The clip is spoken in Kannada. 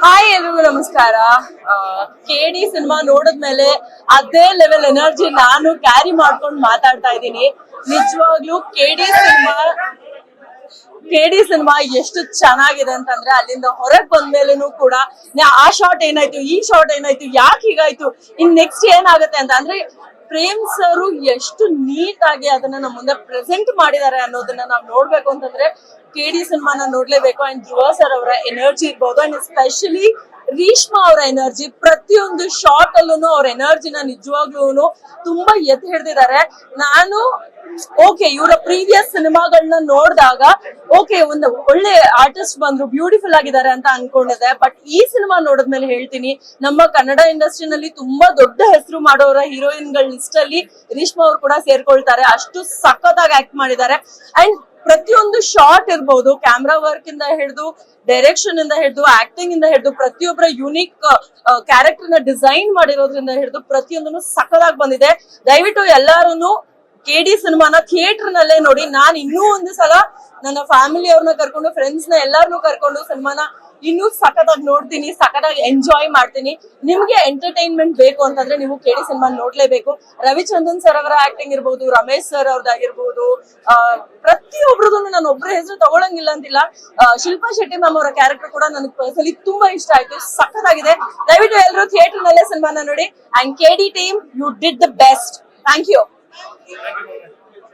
ಹಾಯ್ ಎಲ್ರಿಗೂ ನಮಸ್ಕಾರ. ಕೆಡಿ ಸಿನಿಮಾ ನೋಡಿದ್ಮೇಲೆ ಅದೇ ಲೆವೆಲ್ ಎನರ್ಜಿ ನಾನು ಕ್ಯಾರಿ ಮಾಡ್ಕೊಂಡು ಮಾತಾಡ್ತಾ ಇದ್ದೀನಿ. ನಿಜವಾಗ್ಲೂ ಕೆಡಿ ಸಿನಿಮಾ ಎಷ್ಟು ಚೆನ್ನಾಗಿದೆ ಅಂತಂದ್ರೆ ಅಲ್ಲಿಂದ ಹೊರಗ್ ಬಂದ್ಮೇಲೆನೂ ಕೂಡ ಆ ಶಾರ್ಟ್ ಏನಾಯ್ತು, ಈ ಶಾರ್ಟ್ ಏನಾಯ್ತು, ಯಾಕೆ ಹೀಗಾಯ್ತು, ಇನ್ ನೆಕ್ಸ್ಟ್ ಏನಾಗುತ್ತೆ ಅಂತ ಅಂದ್ರೆ ಪ್ರೇಮ್ ಸರ್ ಎಷ್ಟು ನೀಟ್ ಆಗಿ ಅದನ್ನ ನಮ್ಮ ಮುಂದೆ ಪ್ರೆಸೆಂಟ್ ಮಾಡಿದ್ದಾರೆ ಅನ್ನೋದನ್ನ ನಾವು ನೋಡ್ಬೇಕು ಅಂತಂದ್ರೆ ಕೆಡಿ ಸಿನಿಮಾನ ನೋಡ್ಲೇಬೇಕು. ಅಂಡ್ ಧ್ರುವ ಸರ್ ಅವರ ಎನರ್ಜಿ ಇರ್ಬೋದು, ಅಂಡ್ ಎಸ್ಪೆಷಲಿ ರೀಶ್ಮಾ ಅವರ ಎನರ್ಜಿ, ಪ್ರತಿಯೊಂದು ಶಾರ್ಟ್ ಅಲ್ಲೂ ಅವ್ರ ಎನರ್ಜಿನ ನಿಜವಾಗ್ಲೂ ತುಂಬಾ ಎತ್ತಿ ಹಿಡ್ದಿದ್ದಾರೆ. ನಾನು ಓಕೆ ಇವರ ಪ್ರೀವಿಯಸ್ ಸಿನಿಮಾಗಳನ್ನ ನೋಡಿದಾಗ ಓಕೆ ಒಂದು ಒಳ್ಳೆ ಆರ್ಟಿಸ್ಟ್ ಬಂದ್ರು, ಬ್ಯೂಟಿಫುಲ್ ಆಗಿದ್ದಾರೆ ಅಂತ ಅನ್ಕೊಂಡಿದ್ದೆ. ಬಟ್ ಈ ಸಿನಿಮಾ ನೋಡಿದ್ಮೇಲೆ ಹೇಳ್ತೀನಿ, ನಮ್ಮ ಕನ್ನಡ ಇಂಡಸ್ಟ್ರಿನಲ್ಲಿ ತುಂಬಾ ದೊಡ್ಡ ಹೆಸರು ಮಾಡೋರ ಹೀರೋಯಿನ್ಗಳ ಲಿಸ್ಟ್ ಅಲ್ಲಿ ರೀಶ್ಮಾ ಅವ್ರು ಕೂಡ ಸೇರ್ಕೊಳ್ತಾರೆ. ಅಷ್ಟು ಸಖತ್ತಾಗಿ ಆಕ್ಟ್ ಮಾಡಿದ್ದಾರೆ. ಅಂಡ್ ಪ್ರತಿಯೊಂದು ಶಾರ್ಟ್ ಇರ್ಬೋದು, ಕ್ಯಾಮ್ರಾ ವರ್ಕ್ ಇಂದ ಹಿಡಿದು ಡೈರೆಕ್ಷನ್ ಇಂದ ಹಿಡಿದು ಆಕ್ಟಿಂಗ್ ಇಂದ ಹಿಡಿದು ಪ್ರತಿಯೊಬ್ಬರ ಯುನಿಕ್ ಕ್ಯಾರೆಕ್ಟರ್ ನ ಡಿಸೈನ್ ಮಾಡಿರೋದ್ರಿಂದ ಹಿಡಿದು ಪ್ರತಿಯೊಂದನ್ನು ಸಖತ್ತಾಗಿ ಬಂದಿದೆ. ದಯವಿಟ್ಟು ಎಲ್ಲಾರು ಕೆಡಿ ಸಿನಿಮಾನ ಥಿಯೇಟರ್ ನಲ್ಲೇ ನೋಡಿ. ನಾನು ಇನ್ನೂ ಒಂದು ಸಲ ನನ್ನ ಫ್ಯಾಮಿಲಿ ಅವ್ರನ್ನ ಕರ್ಕೊಂಡು, ಫ್ರೆಂಡ್ಸ್ ನ ಎಲ್ಲಾರನ್ನೂ ಕರ್ಕೊಂಡು ಸಿನಿಮಾನ ಇನ್ನೂ ಸಖತ್ತಾಗಿ ನೋಡ್ತೀನಿ, ಸಖತ್ತಾಗಿ ಎಂಜಾಯ್ ಮಾಡ್ತೀನಿ. ನಿಮ್ಗೆ ಎಂಟರ್ಟೈನ್ಮೆಂಟ್ ಬೇಕು ಅಂತಂದ್ರೆ ನೀವು ಕೆಡಿ ಸಿನಿಮಾ ನೋಡ್ಲೇಬೇಕು. ರವಿಚಂದ್ರನ್ ಸರ್ ಅವರ ಆಕ್ಟಿಂಗ್ ಇರ್ಬೋದು, ರಮೇಶ್ ಸರ್ ಅವ್ರದ್ದಾಗಿರ್ಬೋದು, ಪ್ರತಿಯೊಬ್ರದ್ದು ನಾನು ಒಬ್ಬರ ಹೆಸರು ತಗೊಳಂಗಿಲ್ಲ ಅಂತಿಲ್ಲ. ಶಿಲ್ಪಾ ಶೆಟ್ಟಿ ಮ್ಯಾಮ್ ಅವರ ಕ್ಯಾರೆಕ್ಟರ್ ಕೂಡ ನನಗೆ ಪರ್ಸನಲಿ ತುಂಬಾ ಇಷ್ಟ ಆಯ್ತು, ಸಖತ್ತಾಗಿದೆ. ದಯವಿಟ್ಟು ಎಲ್ಲರೂ ಥಿಯೇಟರ್ ನಲ್ಲೇ ಸಿನಿಮಾನ ನೋಡಿ. And KD team, you did the best. Thank you.